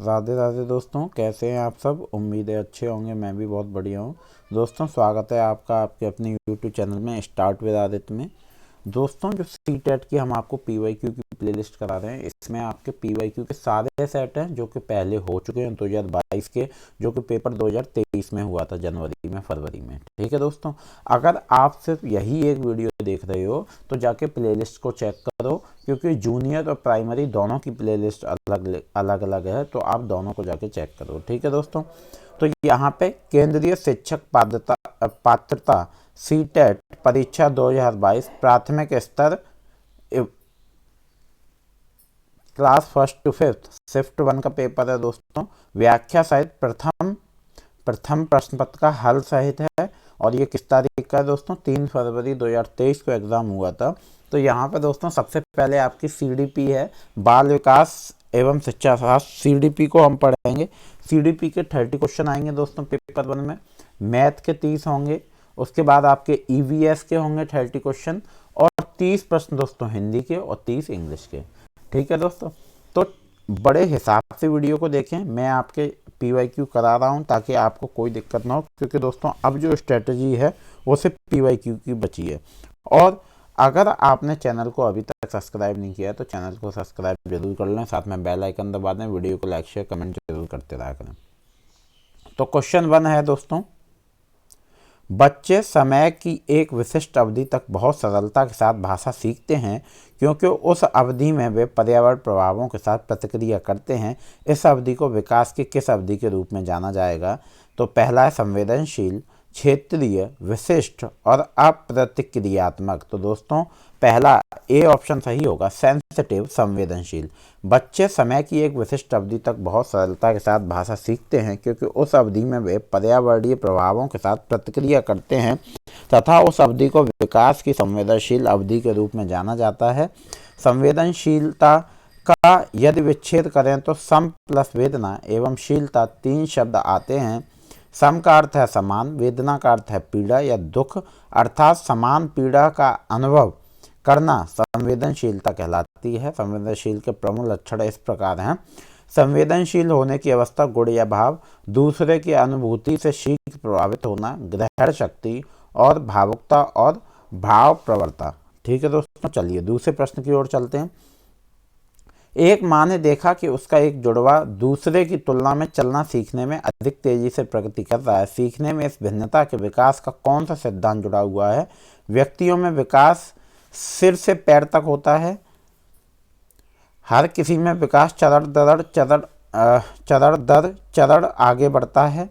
राधे राधे दोस्तों, कैसे हैं आप सब। उम्मीद है अच्छे होंगे। मैं भी बहुत बढ़िया हूँ। दोस्तों, स्वागत है आपका आपके अपने यूट्यूब चैनल में स्टार्ट विद आदित्य में। दोस्तों, जो सी टेट की हम आपको पी वाई क्यू की प्लेलिस्ट करा रहे हैं, इसमें आपके पी वाई क्यू के सारे सेट हैं जो कि पहले हो चुके हैं 2022 के, जो कि पेपर 2023 में हुआ था, जनवरी में फरवरी में। ठीक है दोस्तों, अगर आप सिर्फ यही एक वीडियो देख रहे हो तो जाके प्लेलिस्ट को चेक करो, क्योंकि जूनियर और प्राइमरी दोनों की प्लेलिस्ट अलग अलग अलग है, तो आप दोनों को जाके चेक करो। ठीक है दोस्तों, तो यहाँ पे केंद्रीय शिक्षक पात्रता सी टेट परीक्षा 2022 प्राथमिक स्तर class first to fifth shift 1 का पेपर है दोस्तों। व्याख्या सहित प्रथम प्रश्न पत्र का हल सहित है। और ये किस तारीख का है दोस्तों? 3 फरवरी 2023 को एग्ज़ाम हुआ था। तो यहाँ पे दोस्तों सबसे पहले आपकी सीडीपी है, बाल विकास एवं शिक्षा शास्त्र। सीडीपी को हम पढ़ेंगे। सीडीपी के 30 क्वेश्चन आएंगे दोस्तों पेपर 1 में। मैथ के 30 होंगे। उसके बाद आपके ईवीएस के होंगे 30 क्वेश्चन, और 30 प्रश्न दोस्तों हिंदी के और 30 इंग्लिश के। ठीक है दोस्तों, तो बड़े हिसाब से वीडियो को देखें। मैं आपके पीवाईक्यू करा रहा हूं ताकि आपको कोई दिक्कत ना हो, क्योंकि दोस्तों अब जो स्ट्रेटजी है वो सिर्फ पीवाईक्यू की बची है। और अगर आपने चैनल को अभी तक सब्सक्राइब नहीं किया है तो चैनल को सब्सक्राइब जरूर कर लें, साथ में बेल आइकन दबा दें, वीडियो को लाइक शेयर कमेंट जरूर करते रहा करें। तो क्वेश्चन 1 है दोस्तों, बच्चे समय की एक विशिष्ट अवधि तक बहुत सरलता के साथ भाषा सीखते हैं, क्योंकि उस अवधि में वे पर्यावरण प्रभावों के साथ प्रतिक्रिया करते हैं। इस अवधि को विकास की किस अवधि के रूप में जाना जाएगा? तो पहला है संवेदनशील, क्षेत्रीय, विशिष्ट और अप्रतिक्रियात्मक। तो दोस्तों पहला ए ऑप्शन सही होगा, सेंसिटिव, संवेदनशील। बच्चे समय की एक विशिष्ट अवधि तक बहुत सरलता के साथ भाषा सीखते हैं, क्योंकि उस अवधि में वे पर्यावरणीय प्रभावों के साथ प्रतिक्रिया करते हैं तथा उस अवधि को विकास की संवेदनशील अवधि के रूप में जाना जाता है। संवेदनशीलता का यदि विच्छेद करें तो सम प्लस वेदना एवं शीलता 3 शब्द आते हैं। सम का अर्थ है समान, वेदना का अर्थ है पीड़ा या दुख, अर्थात समान पीड़ा का अनुभव करना संवेदनशीलता कहलाती है। संवेदनशील के प्रमुख लक्षण इस प्रकार हैं। संवेदनशील होने की अवस्था, गुण या भाव, दूसरे की अनुभूति से शीघ्र प्रभावित होना, ग्रहण शक्ति और भावुकता और भाव प्रवणता। ठीक है दोस्तों, चलिए दूसरे प्रश्न की ओर चलते हैं। एक माँ ने देखा कि उसका एक जुड़वा दूसरे की तुलना में चलना सीखने में अधिक तेजी से प्रगति कर रहा है। सीखने में इस भिन्नता के विकास का कौन सा सिद्धांत जुड़ा हुआ है? व्यक्तियों में विकास सिर से पैर तक होता है। हर किसी में विकास चरण आगे बढ़ता है।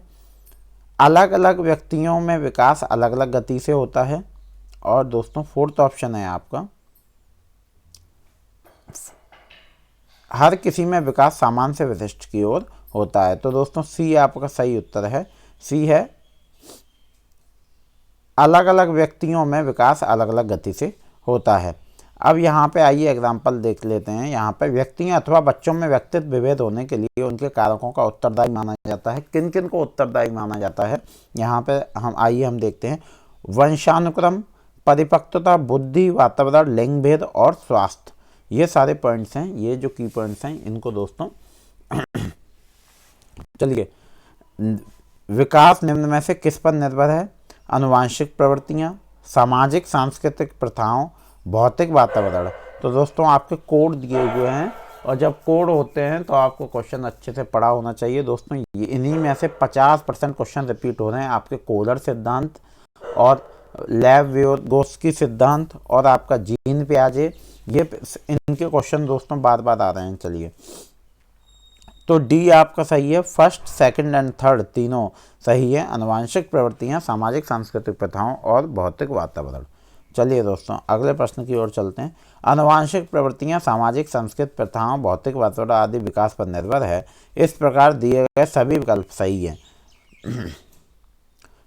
अलग अलग व्यक्तियों में विकास अलग अलग गति से होता है। और दोस्तों फोर्थ ऑप्शन है आपका, हर किसी में विकास सामान्य से विशिष्ट की ओर होता है। तो दोस्तों सी आपका सही उत्तर है। सी है, अलग अलग व्यक्तियों में विकास अलग अलग गति से होता है। अब यहाँ पे आइए एग्जाम्पल देख लेते हैं। यहाँ पे व्यक्तियों अथवा बच्चों में व्यक्तित्व विभेद होने के लिए उनके कारकों का उत्तरदायी माना जाता है। किन किन को उत्तरदायी माना जाता है? यहाँ पे हम देखते हैं। वंशानुक्रम, परिपक्वता, बुद्धि, वातावरण, लिंग भेद और स्वास्थ्य। ये सारे पॉइंट्स हैं, ये जो की पॉइंट्स हैं इनको दोस्तों चलिए, विकास निम्न में से किस पर निर्भर है? आनुवांशिक प्रवृत्तियाँ, सामाजिक सांस्कृतिक प्रथाओं, भौतिक वातावरण। तो दोस्तों आपके कोड दिए हुए हैं, और जब कोड होते हैं तो आपको क्वेश्चन अच्छे से पढ़ा होना चाहिए दोस्तों। ये इन्हीं में से 50% क्वेश्चन रिपीट हो रहे हैं। आपके कोलर सिद्धांत और लेव-विगोत्स्की सिद्धांत और आपका जीन पियाजे, ये इनके क्वेश्चन दोस्तों बार बार आ रहे हैं। चलिए, तो डी आपका सही है। फर्स्ट, सेकंड एंड थर्ड तीनों सही है। आनुवांशिक प्रवृत्तियां, सामाजिक सांस्कृतिक प्रथाओं और भौतिक वातावरण। चलिए दोस्तों अगले प्रश्न की ओर चलते हैं। आनुवांशिक प्रवृत्तियां सामाजिक सांस्कृतिक प्रथाओं, भौतिक वातावरण आदि विकास पर निर्भर है। इस प्रकार दिए गए सभी विकल्प सही हैं।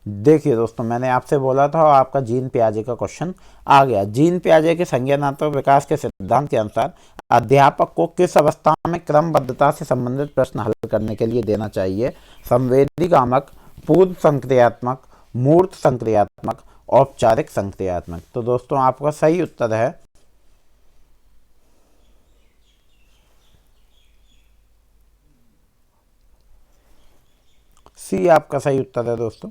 देखिए दोस्तों, मैंने आपसे बोला था आपका जीन पियाजे का क्वेश्चन आ गया। जीन पियाजे के संज्ञानात्मक विकास के सिद्धांत के अनुसार अध्यापक को किस अवस्था में क्रमबद्धता से संबंधित प्रश्न हल करने के लिए देना चाहिए? संवेदीकामक, पूर्व संक्रियात्मक, मूर्त संक्रियात्मक, औपचारिक संक्रियात्मक। तो दोस्तों आपका सही उत्तर है सी आपका सही उत्तर है दोस्तों।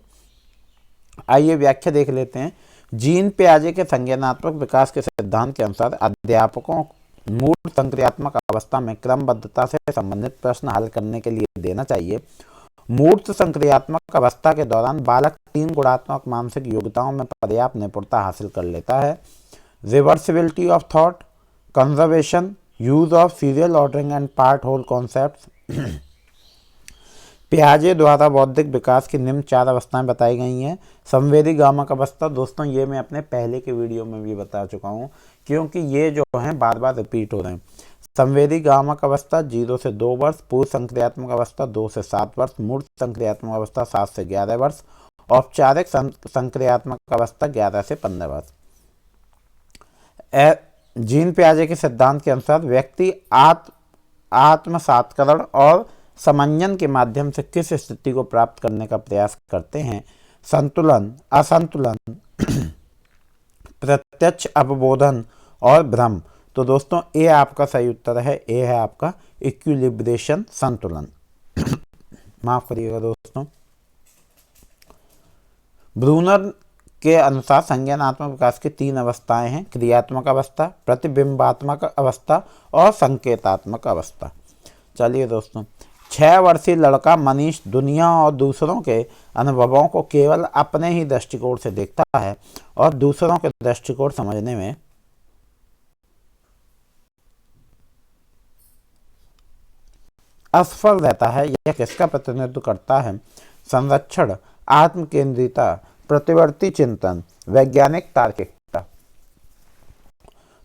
आइए व्याख्या देख लेते हैं। जीन पियाजे के संज्ञानात्मक विकास के सिद्धांत के अनुसार अध्यापकों मूल संक्रियात्मक अवस्था में क्रमबद्धता से संबंधित प्रश्न हल करने के लिए देना चाहिए। मूर्त संक्रियात्मक अवस्था के दौरान बालक 3 गुणात्मक मानसिक योग्यताओं में पर्याप्त निपुणता हासिल कर लेता है। Reversibility of thought, conservation, use of serial ordering and part whole concepts. पियाजे द्वारा बौद्धिक विकास की निम्न 4 अवस्थाएं बताई गई हैं। संवेदी गामक अवस्था, दोस्तों ये मैं अपने पहले के वीडियो में भी बता चुका हूँ, क्योंकि ये जो हैं बार बार रिपीट हो रहे हैं। संवेदी गामक अवस्था 0 से 2 वर्ष, पूर्व संक्रियात्मक अवस्था 2 से 7 वर्ष, मूर्त संक्रियात्मक अवस्था 7 से 11 वर्ष, औपचारिक संक्रियात्मक अवस्था 11 से 15 वर्ष। जीन पियाजे के सिद्धांत के अनुसार व्यक्ति आत्मसात्करण और समंजन के माध्यम से किस स्थिति को प्राप्त करने का प्रयास करते हैं? संतुलन, असंतुलन, प्रत्यक्ष अवबोधन और भ्रम। तो दोस्तों ए आपका सही उत्तर है, ए है आपका इक्विलिब्रेशन, संतुलन। माफ करिएगा दोस्तों। ब्रूनर के अनुसार संज्ञानात्मक विकास की 3 अवस्थाएं हैं: क्रियात्मक अवस्था, प्रतिबिंबात्मक अवस्था और संकेतात्मक अवस्था। चलिए दोस्तों, 6 वर्षीय लड़का मनीष दुनिया और दूसरों के अनुभवों को केवल अपने ही दृष्टिकोण से देखता है और दूसरों के दृष्टिकोण समझने में असफल रहता है। यह किसका प्रतिनिधित्व करता है? संरक्षण, आत्मकेंद्रिता, प्रतिवर्ती चिंतन, वैज्ञानिक तार्किकता।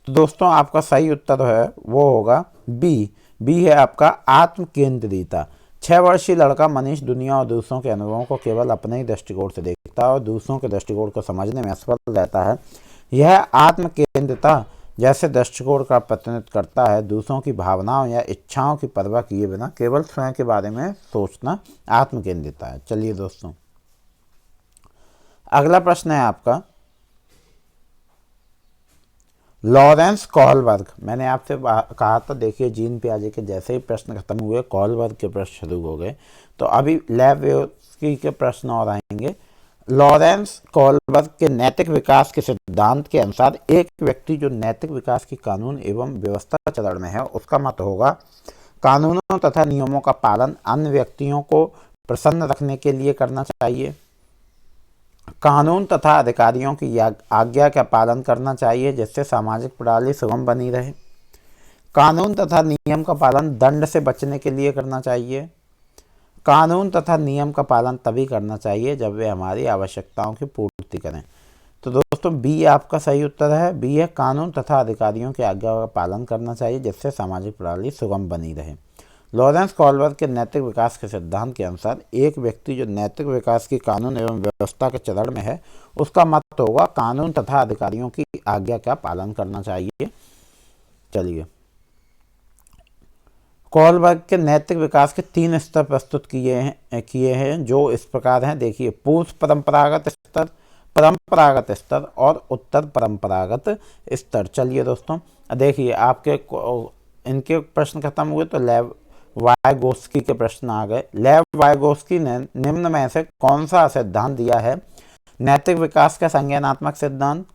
तो दोस्तों आपका सही उत्तर है वो होगा बी। बी है आपका आत्मकेंद्रिता। 6 वर्षीय लड़का मनीष दुनिया और दूसरों के अनुभवों को केवल अपने ही दृष्टिकोण से देखता है और दूसरों के दृष्टिकोण को समझने में असफल रहता है। यह आत्मकेंद्रिता जैसे दृष्टिकोण का प्रतिनिधित्व करता है। दूसरों की भावनाओं या इच्छाओं की परवाह किए बिना केवल स्वयं के बारे में सोचना आत्मकेंद्रिता है। चलिए दोस्तों, अगला प्रश्न है आपका लॉरेंस कॉलबर्ग। मैंने आपसे कहा था, देखिए जीन पियाजे के जैसे ही प्रश्न खत्म हुए कॉलबर्ग के प्रश्न शुरू हो गए, तो अभी लेवियोत्स्की के प्रश्न और आएंगे। लॉरेंस कॉलबर्ग के नैतिक विकास के सिद्धांत के अनुसार एक व्यक्ति जो नैतिक विकास की कानून एवं व्यवस्था चरण में है उसका मत होगा कानूनों तथा नियमों का पालन अन्य व्यक्तियों को प्रसन्न रखने के लिए करना चाहिए। कानून तथा अधिकारियों की आज्ञा का पालन करना चाहिए जिससे सामाजिक प्रणाली सुगम बनी रहे। कानून तथा नियम का पालन दंड से बचने के लिए करना चाहिए। कानून तथा नियम का पालन तभी करना चाहिए जब वे हमारी आवश्यकताओं की पूर्ति करें। तो दोस्तों बी आपका सही उत्तर है। बी है कानून तथा अधिकारियों की आज्ञा का पालन करना चाहिए जिससे सामाजिक प्रणाली सुगम बनी रहे। लॉरेंस कॉलबर्ग के नैतिक विकास के सिद्धांत के अनुसार एक व्यक्ति जो नैतिक विकास की कानून एवं व्यवस्था के चरण में है उसका मत होगा कानून तथा अधिकारियों की आज्ञा का पालन करना चाहिए। चलिए, कॉलबर्ग के नैतिक विकास के 3 स्तर प्रस्तुत किए हैं जो इस प्रकार हैं। देखिए, पूर्व परंपरागत स्तर, परंपरागत स्तर और उत्तर परंपरागत स्तर। चलिए दोस्तों, देखिए आपके इनके प्रश्न खत्म हुए तो लेव वाइगोस्की के प्रश्न आ गए। लेव वाइगोस्की ने निम्न में से कौन सा सिद्धांत दिया है? नैतिक विकास का संज्ञानात्मक सिद्धांत,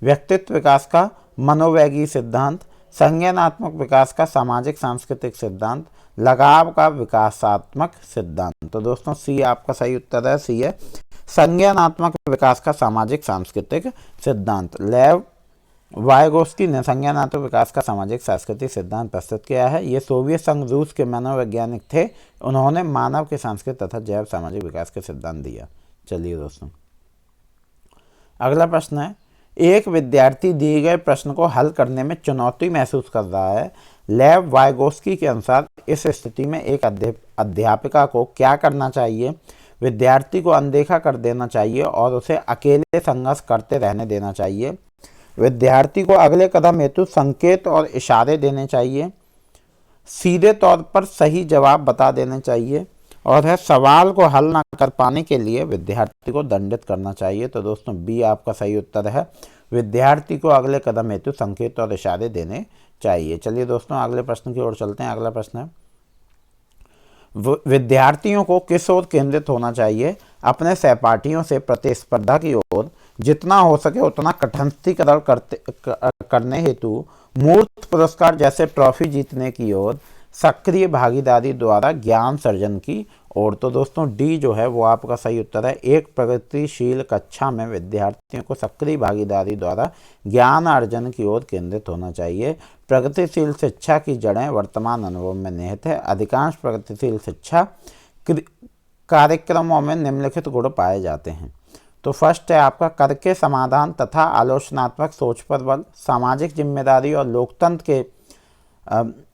व्यक्तित्व विकास का मनोवैज्ञानिक सिद्धांत, संज्ञानात्मक विकास का सामाजिक सांस्कृतिक सिद्धांत, लगाव का विकासात्मक सिद्धांत। तो दोस्तों सी आपका सही उत्तर है, सी है संज्ञानात्मक विकास का सामाजिक सांस्कृतिक सिद्धांत। लेव वाइगोस्की ने संज्ञानात्मक विकास का सामाजिक सांस्कृतिक सिद्धांत प्रस्तुत किया है। ये सोवियत संघ रूस के मनोवैज्ञानिक थे। उन्होंने मानव के सांस्कृतिक तथा जैव सामाजिक विकास के सिद्धांत दिया। चलिए दोस्तों, अगला प्रश्न है, एक विद्यार्थी दिए गए प्रश्न को हल करने में चुनौती महसूस कर रहा है। लेव वाइगोस्की के अनुसार इस स्थिति में एक अध्यापिका को क्या करना चाहिए? विद्यार्थी को अनदेखा कर देना चाहिए और उसे अकेले संघर्ष करते रहने देना चाहिए। विद्यार्थी को अगले कदम हेतु संकेत और इशारे देने चाहिए। सीधे तौर पर सही जवाब बता देने चाहिए और है सवाल को हल न कर पाने के लिए विद्यार्थी को दंडित करना चाहिए। तो दोस्तों बी आपका सही उत्तर है, विद्यार्थी को अगले कदम हेतु संकेत और इशारे देने चाहिए। चलिए दोस्तों अगले प्रश्न की ओर चलते हैं। अगला प्रश्न है, विद्यार्थियों को किस ओर केंद्रित होना चाहिए? अपने सहपाठियों से प्रतिस्पर्धा की ओर, जितना हो सके उतना कठिनाईकरण करने हेतु, मूर्त पुरस्कार जैसे ट्रॉफी जीतने की ओर, सक्रिय भागीदारी द्वारा ज्ञान सर्जन की ओर। तो दोस्तों डी जो है वो आपका सही उत्तर है। एक प्रगतिशील कक्षा में विद्यार्थियों को सक्रिय भागीदारी द्वारा ज्ञान अर्जन की ओर केंद्रित होना चाहिए। प्रगतिशील शिक्षा की जड़ें वर्तमान अनुभव में निहित है। अधिकांश प्रगतिशील शिक्षा कार्यक्रमों में निम्नलिखित गुण पाए जाते हैं। तो फर्स्ट है आपका करके समाधान तथा आलोचनात्मक सोच पर बल, सामाजिक जिम्मेदारी और लोकतंत्र के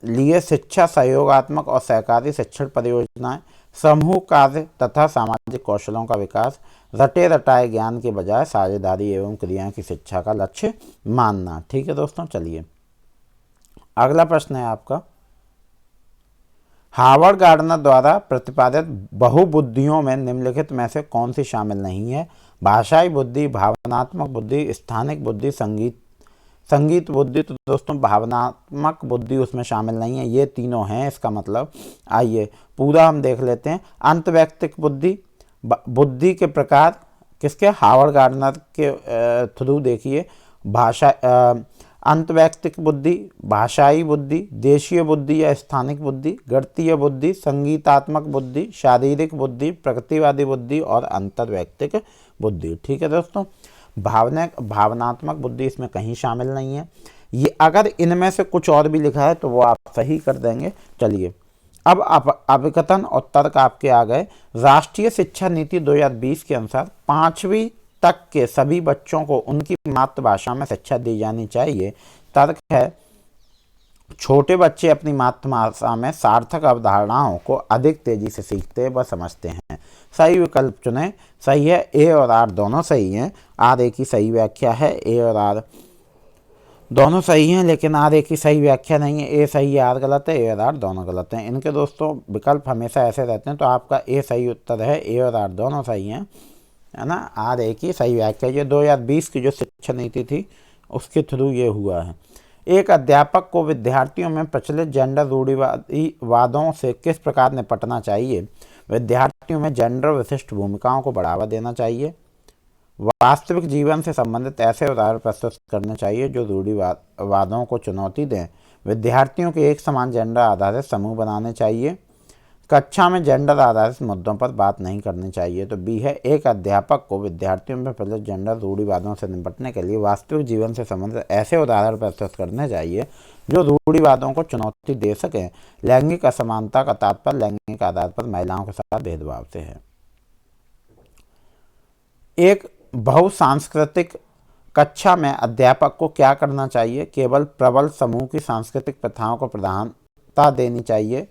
लिए शिक्षा, सहयोगात्मक और सहकारी शिक्षण परियोजनाएं, समूह कार्य तथा सामाजिक कौशलों का विकास, रटे रटाए ज्ञान के बजाय साझेदारी एवं क्रिया की शिक्षा का लक्ष्य मानना। ठीक है दोस्तों, चलिए अगला प्रश्न है आपका, हावर्ड गार्डनर द्वारा प्रतिपादित बहुबुद्धियों में निम्नलिखित में से कौन सी शामिल नहीं है? भाषाई बुद्धि, भावनात्मक बुद्धि, स्थानिक बुद्धि, संगीत बुद्धि। तो दोस्तों भावनात्मक बुद्धि उसमें शामिल नहीं है, ये तीनों हैं इसका मतलब। आइए पूरा हम देख लेते हैं। अंतवैयक्तिक बुद्धि, बुद्धि के प्रकार किसके? हावर्ड गार्डनर के थ्रू देखिए। भाषा अंतवैयक्तिक बुद्धि, भाषाई बुद्धि, देशीय बुद्धि या स्थानिक बुद्धि, गणितीय बुद्धि, संगीतात्मक बुद्धि, शारीरिक बुद्धि, प्रकृतिवादी बुद्धि और अंतर्वैयक्तिक बुद्धि। ठीक है दोस्तों, भावनात्मक बुद्धि इसमें कहीं शामिल नहीं है। ये अगर इनमें से कुछ और भी लिखा है तो वो आप सही कर देंगे। चलिए अब अभिकथन और तर्क आपके आ गए। राष्ट्रीय शिक्षा नीति 2020 के अनुसार 5वीं तक के सभी बच्चों को उनकी मातृभाषा में शिक्षा दी जानी चाहिए। तर्क है, छोटे बच्चे अपनी मातृभाषा में सार्थक अवधारणाओं को अधिक तेजी से सीखते व समझते हैं। सही विकल्प चुनें। सही है, ए और आर दोनों सही हैं। आर ए की सही व्याख्या है, ए और आर दोनों सही हैं, लेकिन आर ए की सही व्याख्या नहीं है। ए सही है, आर गलत है, ए और आर दोनों गलत हैं। इनके दोस्तों विकल्प हमेशा ऐसे रहते हैं, तो आपका ए सही उत्तर है। ए और आर दोनों सही हैं, है ना। आर ए की सही व्याख्या, ये 2020 की जो शिक्षा नीति थी उसके थ्रू ये हुआ है। एक अध्यापक को विद्यार्थियों में प्रचलित जेंडर रूढ़िवादों से किस प्रकार निपटना चाहिए? विद्यार्थियों में जेंडर विशिष्ट भूमिकाओं को बढ़ावा देना चाहिए। वास्तविक जीवन से संबंधित ऐसे उदाहरण प्रस्तुत करने चाहिए जो रूढ़िवादों को चुनौती दें। विद्यार्थियों के एक समान जेंडर आधारित समूह बनाने चाहिए। कक्षा में जेंडर आधारित मुद्दों पर बात नहीं करनी चाहिए। तो बी है, एक अध्यापक को विद्यार्थियों में प्रचलित जेंडर रूढ़िवादों से निपटने के लिए वास्तविक जीवन से संबंधित ऐसे उदाहरण प्रस्तुत करने चाहिए जो रूढ़िवादों को चुनौती दे सकें। लैंगिक असमानता का तात्पर्य लैंगिक आधार पर महिलाओं के साथ भेदभाव से है। एक बहुसांस्कृतिक कक्षा में अध्यापक को क्या करना चाहिए? केवल प्रबल समूह की सांस्कृतिक प्रथाओं को प्रधानता देनी चाहिए।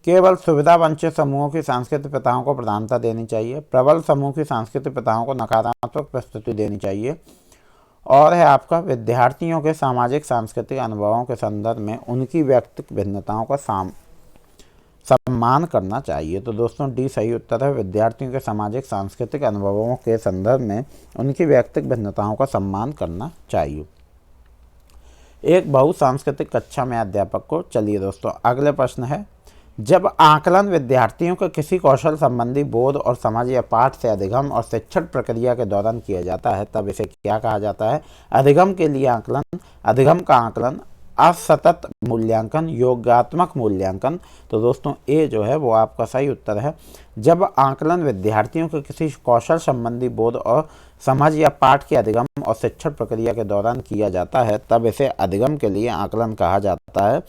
केवल सुविधा वंचित समूहों की सांस्कृतिक प्रथाओं को प्रधानता देनी चाहिए। प्रबल समूह की सांस्कृतिक प्रथाओं को नकारात्मक प्रस्तुति देनी चाहिए। और है आपका, विद्यार्थियों के सामाजिक सांस्कृतिक अनुभवों के संदर्भ में उनकी व्यक्तिगत भिन्नताओं का सम्मान करना चाहिए। तो दोस्तों डी सही उत्तर है। विद्यार्थियों के सामाजिक सांस्कृतिक अनुभवों के संदर्भ में उनकी व्यक्तिगत भिन्नताओं का सम्मान करना चाहिए। एक बहुसांस्कृतिक कक्षा में अध्यापक को, चलिए दोस्तों अगले प्रश्न है, जब आकलन विद्यार्थियों के किसी कौशल संबंधी बोध और समझ या पाठ से अधिगम और शिक्षण प्रक्रिया के दौरान किया जाता है तब इसे क्या कहा जाता है? अधिगम के लिए आकलन, अधिगम का आकलन, असतत मूल्यांकन, योगात्मक मूल्यांकन। तो दोस्तों ए जो है वो आपका सही उत्तर है। जब आकलन विद्यार्थियों के किसी कौशल संबंधी बोध और समझ या पाठ के अधिगम और शिक्षण प्रक्रिया के दौरान किया जाता है तब इसे अधिगम के लिए आकलन कहा जाता है।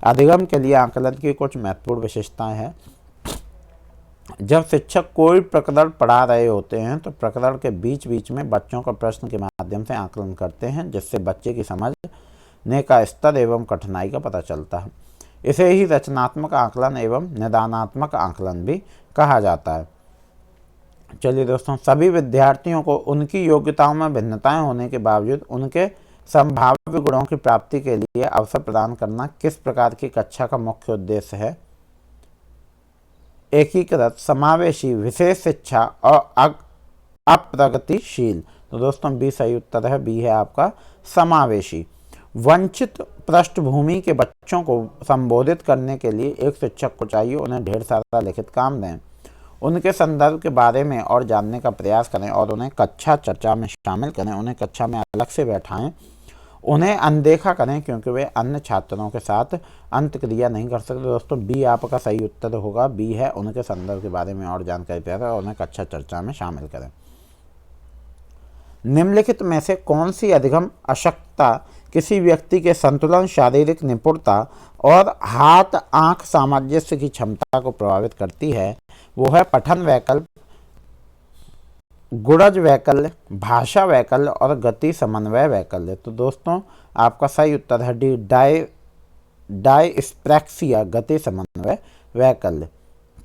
अधिगम के लिए आकलन की कुछ महत्वपूर्ण विशेषताएं हैं। जब शिक्षक कोई प्रकरण पढ़ा रहे होते हैं तो प्रकरण के बीच बीच में बच्चों का प्रश्न के माध्यम से आकलन करते हैं, जिससे बच्चे की समझने का स्तर एवं कठिनाई का पता चलता है। इसे ही रचनात्मक आकलन एवं निदानात्मक आकलन भी कहा जाता है। चलिए दोस्तों, सभी विद्यार्थियों को उनकी योग्यताओं में भिन्नताएं होने के बावजूद उनके संभाव्य गुणों की प्राप्ति के लिए अवसर प्रदान करना किस प्रकार की कक्षा का मुख्य उद्देश्य है? एकीकृत, समावेशी, विशेष शिक्षा और अप्रगतिशील। तो दोस्तों बी सही उत्तर है, बी है आपका समावेशी। वंचित पृष्ठभूमि के बच्चों को संबोधित करने के लिए एक शिक्षक को चाहिए उन्हें ढेर सारा लिखित काम दें, उनके संदर्भ के बारे में और जानने का प्रयास करें और उन्हें कक्षा चर्चा में शामिल करें, उन्हें कक्षा में अलग से बैठाएं, उन्हें अनदेखा करें क्योंकि वे अन्य छात्रों के साथ अंतक्रिया नहीं कर सकते। दोस्तों बी आपका सही उत्तर होगा, बी है उनके संदर्भ के बारे में और जानकारी प्रयास करें और उन्हें कक्षा चर्चा में शामिल करें। निम्नलिखित में से कौन सी अधिगम अशक्तता किसी व्यक्ति के संतुलन, शारीरिक निपुणता और हाथ आंख सामंजस्य की क्षमता को प्रभावित करती है? वो है पठन वैकल्प, गुणज वैकल्य, भाषा वैकल्य और गति समन्वय वैकल्य। तो दोस्तों आपका सही उत्तर है डी डायस्प्रैक्सिया, गति समन्वय वैकल्य।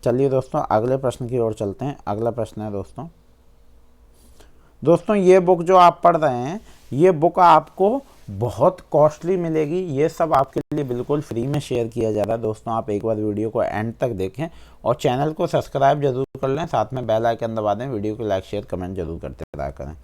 चलिए दोस्तों अगले प्रश्न की ओर चलते हैं। अगला प्रश्न है दोस्तों ये बुक जो आप पढ़ रहे हैं, ये बुक आपको बहुत कॉस्टली मिलेगी। ये सब आपके लिए बिल्कुल फ्री में शेयर किया जा रहा है। दोस्तों आप एक बार वीडियो को एंड तक देखें और चैनल को सब्सक्राइब जरूर कर लें, साथ में बेल आइकन दबा दें, वीडियो को लाइक शेयर कमेंट जरूर करते रहा करें।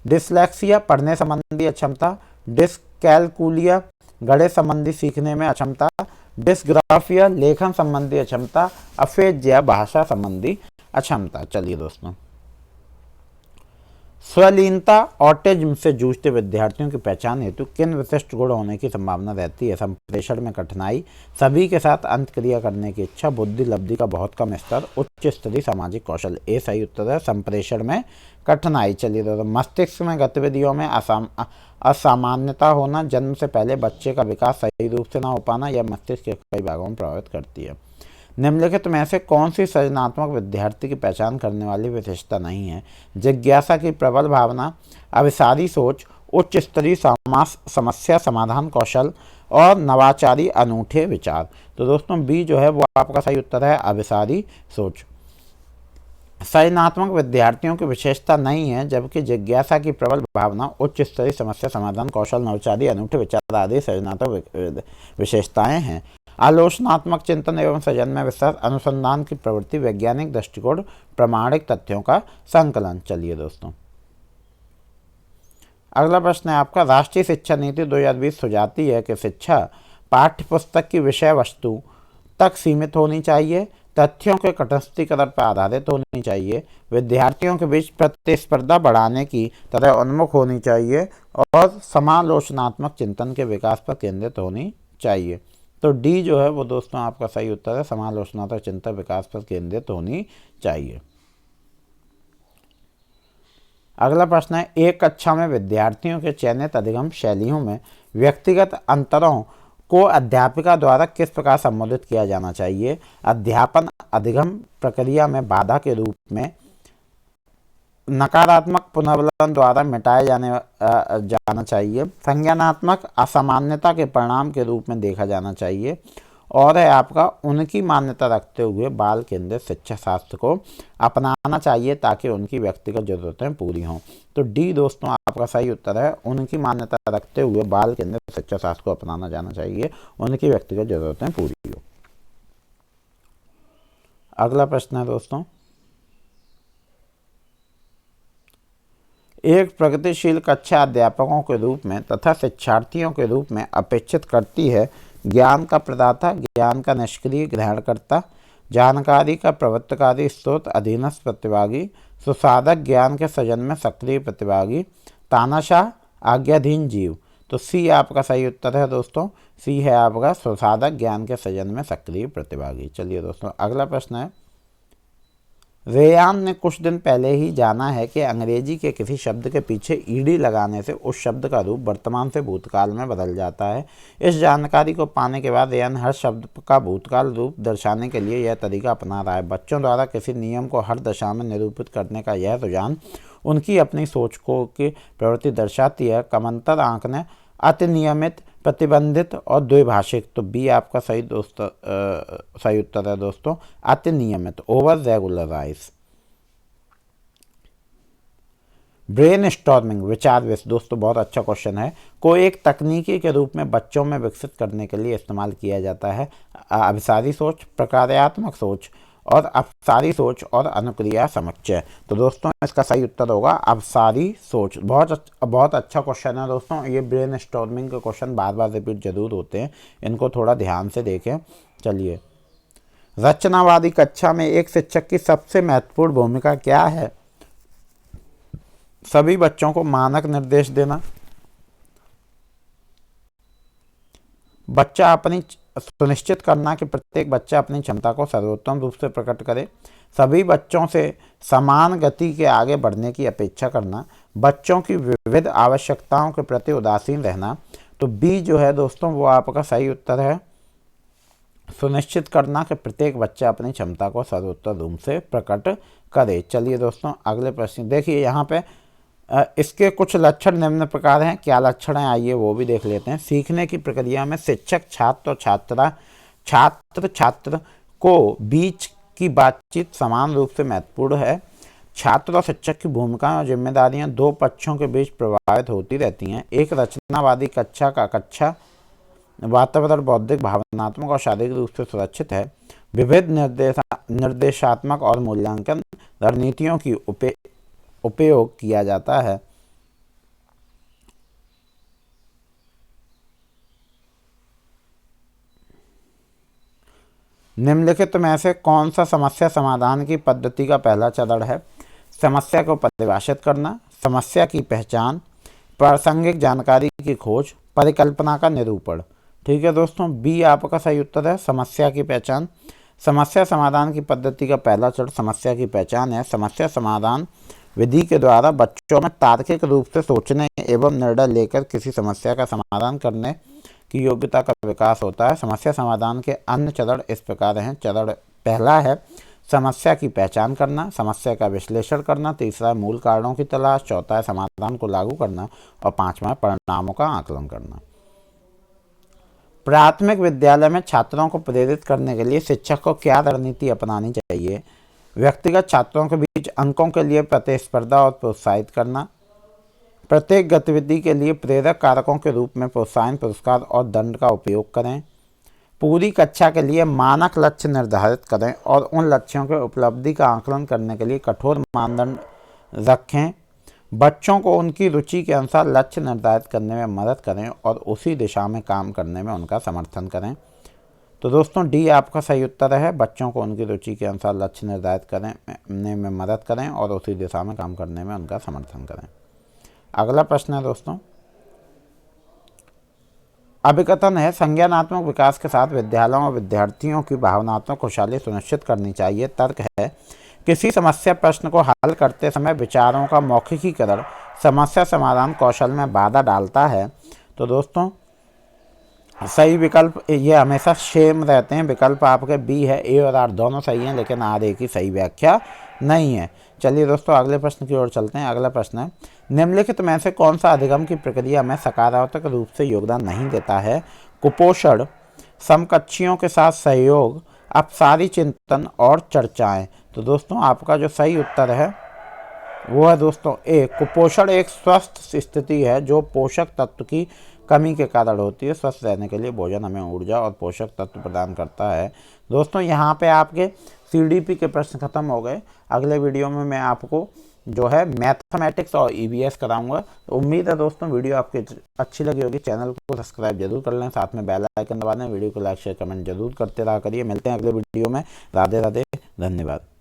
डिसलेक्सिया पढ़ने संबंधी अक्षमता, डिसकैलकुलिया गणित संबंधी सीखने में अक्षमता, डिसग्राफिया लेखन संबंधी अक्षमता, अफेजिया भाषा संबंधी अक्षमता। चलिए दोस्तों स्वलीनता ऑटिज्म से जूझते विद्यार्थियों की पहचान हेतु किन विशिष्ट गुण होने की संभावना रहती है? संप्रेषण में कठिनाई, सभी के साथ अंतक्रिया करने की इच्छा, बुद्धि लब्धि का बहुत कम स्तर, उच्च स्तरीय सामाजिक कौशल। ए सही उत्तर है, संप्रेषण में कठिनाई। चलिए दोस्तों मस्तिष्क में गतिविधियों में असामान्यता होना, जन्म से पहले बच्चे का विकास सही रूप से न हो पाना, यह मस्तिष्क के कई भागों में प्रभावित करती है। निम्नलिखित में से कौन सी सृजनात्मक विद्यार्थी की पहचान करने वाली विशेषता नहीं है? जिज्ञासा की प्रबल भावना, अविसारी सोच, उच्च स्तरीय समस्या समाधान कौशल और नवाचारी अनूठे विचार। तो दोस्तों बी जो है वो आपका सही उत्तर है, अविसारी सोच। सृजनात्मक विद्यार्थियों की विशेषता नहीं है, जबकि जिज्ञासा की प्रबल भावना, उच्च स्तरीय समस्या समाधान कौशल, नवाचारी अनूठे विचार आदि सृजनात्मक विशेषताएं हैं। आलोचनात्मक चिंतन एवं सृजन में विश्वास, अनुसंधान की प्रवृत्ति, वैज्ञानिक दृष्टिकोण, प्रामाणिक तथ्यों का संकलन। चलिए दोस्तों अगला प्रश्न है आपका, राष्ट्रीय शिक्षा नीति 2020 सुझाती है कि शिक्षा पाठ्यपुस्तक की विषय वस्तु तक सीमित होनी चाहिए, तथ्यों के तटस्थीकरण पर आधारित होनी चाहिए, विद्यार्थियों के बीच प्रतिस्पर्धा बढ़ाने की तरह उन्मुख होनी चाहिए और समालोचनात्मक चिंतन के विकास पर केंद्रित होनी चाहिए। तो डी जो है वो दोस्तों आपका सही उत्तर है, समालोचनात्मक चिंतन विकास पर केंद्रित होनी चाहिए। अगला प्रश्न है, एक कक्षा में विद्यार्थियों के चयनित अधिगम शैलियों में व्यक्तिगत अंतरों को अध्यापिका द्वारा किस प्रकार संबोधित किया जाना चाहिए? अध्यापन अधिगम प्रक्रिया में बाधा के रूप में, नकारात्मक पुनर्वलन द्वारा मिटाए जाना चाहिए, संज्ञानात्मक असामान्यता के परिणाम के रूप में देखा जाना चाहिए, और है आपका उनकी मान्यता रखते हुए बाल केंद्रित शिक्षा शास्त्र को अपनाना चाहिए ताकि उनकी व्यक्तिगत जरूरतें पूरी हों। तो डी दोस्तों आपका सही उत्तर है, उनकी मान्यता रखते हुए बाल केंद्रित शिक्षा शास्त्र को अपनाना जाना चाहिए, उनकी व्यक्तिगत जरूरतें पूरी हो। अगला प्रश्न है दोस्तों, एक प्रगतिशील कक्षा अध्यापकों के रूप में तथा शिक्षार्थियों के रूप में अपेक्षित करती है ज्ञान का प्रदाता, ज्ञान का निष्क्रिय ग्रहणकर्ता, जानकारी का प्रवर्तकारी स्रोत, अधीनस्थ प्रतिभागी, सुसाधक ज्ञान के सृजन में सक्रिय प्रतिभागी, तानाशाह आज्ञाधीन जीव। तो सी आपका सही उत्तर है दोस्तों, सी है आपका सुसाधक ज्ञान के सृजन में सक्रिय प्रतिभागी। चलिए दोस्तों अगला प्रश्न है, रेयान ने कुछ दिन पहले ही जाना है कि अंग्रेजी के किसी शब्द के पीछे ईडी लगाने से उस शब्द का रूप वर्तमान से भूतकाल में बदल जाता है। इस जानकारी को पाने के बाद रेयान हर शब्द का भूतकाल रूप दर्शाने के लिए यह तरीका अपना रहा है। बच्चों द्वारा किसी नियम को हर दशा में निरूपित करने का यह रुझान उनकी अपनी सोच को की प्रवृत्ति दर्शाती है। कमंतर आंकने, अति नियमित, प्रतिबंधित और द्विभाषिक। तो बी आपका सही उत्तर है दोस्तों, अति नियमित, ओवर रेगुलराइज। ब्रेन स्टॉर्मिंग, विचार विश्व। दोस्तों बहुत अच्छा क्वेश्चन है, को एक तकनीकी के रूप में बच्चों में विकसित करने के लिए इस्तेमाल किया जाता है। अभिसारी सोच, प्रकार्यात्मक सोच और अपसारी सोच और अनुक्रिया समुच्चय। तो दोस्तों इसका सही उत्तर होगा अपसारी सोच। बहुत अच्छा क्वेश्चन है दोस्तों। ये ब्रेन स्टॉर्मिंग के क्वेश्चन बार बार रिपीट जरूर होते हैं, इनको थोड़ा ध्यान से देखें। चलिए, रचनावादी कक्षा में एक शिक्षक की सबसे महत्वपूर्ण भूमिका क्या है? सभी बच्चों को मानक निर्देश देना, बच्चा अपनी सुनिश्चित करना कि प्रत्येक बच्चा अपनी क्षमता को सर्वोत्तम रूप से प्रकट करे, सभी बच्चों से समान गति के आगे बढ़ने की अपेक्षा करना, बच्चों की विविध आवश्यकताओं के प्रति उदासीन रहना। तो बी जो है दोस्तों वो आपका सही उत्तर है, सुनिश्चित करना कि प्रत्येक बच्चा अपनी क्षमता को सर्वोत्तम रूप से प्रकट करे। चलिए दोस्तों अगले प्रश्न देखिए, यहाँ पे इसके कुछ लक्षण निम्न प्रकार हैं। क्या लक्षण हैं आइए वो भी देख लेते हैं। सीखने की प्रक्रिया में शिक्षक छात्र और छात्र को बीच की बातचीत समान रूप से महत्वपूर्ण है। छात्र और शिक्षक की भूमिकाएं और जिम्मेदारियां दो पक्षों के बीच प्रभावित होती रहती हैं। एक रचनावादी कक्षा का कक्षा वातावरण बौद्धिक, भावनात्मक और शारीरिक रूप से सुरक्षित है। विविध निर्देशात्मक और मूल्यांकन रणनीतियों की उपयोग किया जाता है। निम्नलिखित में से कौन सा समस्या समाधान की पद्धति का पहला चरण है? समस्या को परिभाषित करना, समस्या की पहचान, प्रासंगिक जानकारी की खोज, परिकल्पना का निरूपण। ठीक है दोस्तों, बी आपका सही उत्तर है, समस्या की पहचान। समस्या समाधान की पद्धति का पहला चरण समस्या की पहचान है। समस्या समाधान विधि के द्वारा बच्चों में तार्किक रूप से सोचने एवं निर्णय लेकर किसी समस्या का समाधान करने की योग्यता का विकास होता है। समस्या समाधान के अन्य चरण इस प्रकार हैं। चरण पहला है समस्या की पहचान करना, समस्या का विश्लेषण करना, तीसरा है मूल कारणों की तलाश, चौथा है समाधान को लागू करना और पांचवा है परिणामों का आकलन करना। प्राथमिक विद्यालय में छात्रों को प्रेरित करने के लिए शिक्षक को क्या रणनीति अपनानी चाहिए? व्यक्तिगत छात्रों के बीच अंकों के लिए प्रतिस्पर्धा और प्रोत्साहित करना, प्रत्येक गतिविधि के लिए प्रेरक कारकों के रूप में प्रोत्साहन, पुरस्कार और दंड का उपयोग करें, पूरी कक्षा के लिए मानक लक्ष्य निर्धारित करें और उन लक्ष्यों के उपलब्धि का आकलन करने के लिए कठोर मानदंड रखें, बच्चों को उनकी रुचि के अनुसार लक्ष्य निर्धारित करने में मदद करें और उसी दिशा में काम करने में उनका समर्थन करें। तो दोस्तों डी आपका सही उत्तर है, बच्चों को उनकी रुचि के अनुसार लक्ष्य निर्धारित करने में मदद करें और उसी दिशा में काम करने में उनका समर्थन करें। अगला प्रश्न है दोस्तों, अभिकथन है संज्ञानात्मक विकास के साथ विद्यालयों और विद्यार्थियों की भावनात्मक खुशहाली सुनिश्चित करनी चाहिए। तर्क है किसी समस्या प्रश्न को हल करते समय विचारों का मौखिकीकरण समस्या समाधान कौशल में बाधा डालता है। तो दोस्तों सही विकल्प ये हमेशा सेम रहते हैं, विकल्प आपके बी है, ए और आर दोनों सही हैं लेकिन आर ए की सही व्याख्या नहीं है। चलिए दोस्तों अगले प्रश्न की ओर चलते हैं। अगला प्रश्न है निम्नलिखित में से कौन सा अधिगम की प्रक्रिया में सकारात्मक रूप से योगदान नहीं देता है? कुपोषण, समकक्षियों के साथ सहयोग, अपसारी चिंतन और चर्चाएं। तो दोस्तों आपका जो सही उत्तर है वो है दोस्तों ए, कुपोषण एक स्वस्थ स्थिति है जो पोषक तत्व की कमी के कारण होती है। स्वस्थ रहने के लिए भोजन हमें ऊर्जा और पोषक तत्व प्रदान करता है। दोस्तों यहाँ पे आपके सीडीपी के प्रश्न खत्म हो गए। अगले वीडियो में मैं आपको जो है मैथमेटिक्स और ईवीएस कराऊंगा। तो उम्मीद है दोस्तों वीडियो आपकी अच्छी लगी होगी। चैनल को सब्सक्राइब जरूर कर लें, साथ में बेल आइकन दबा दें, वीडियो को लाइक शेयर कमेंट जरूर करते रहा करिए। मिलते हैं अगले वीडियो में। राधे राधे, धन्यवाद।